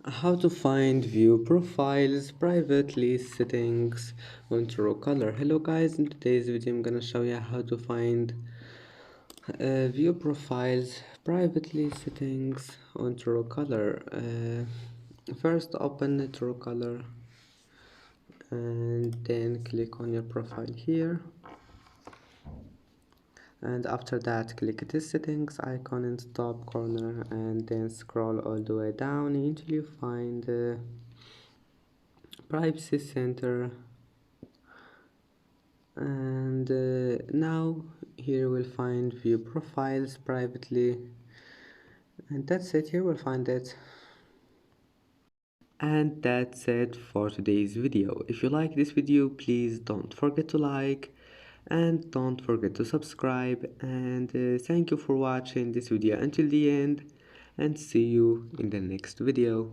How to find view profiles privately settings on Truecaller. Hello guys, in today's video I'm gonna show you how to find view profiles privately settings on Truecaller. First open the Truecaller and then click on your profile here, and after that click the settings icon in the top corner and then scroll all the way down until you find the privacy center. And now here we'll find view profiles privately, and that's it. Here we'll find it. And that's it for today's video. If you like this video, please don't forget to like and don't forget to subscribe, and thank you for watching this video until the end, and see you in the next video.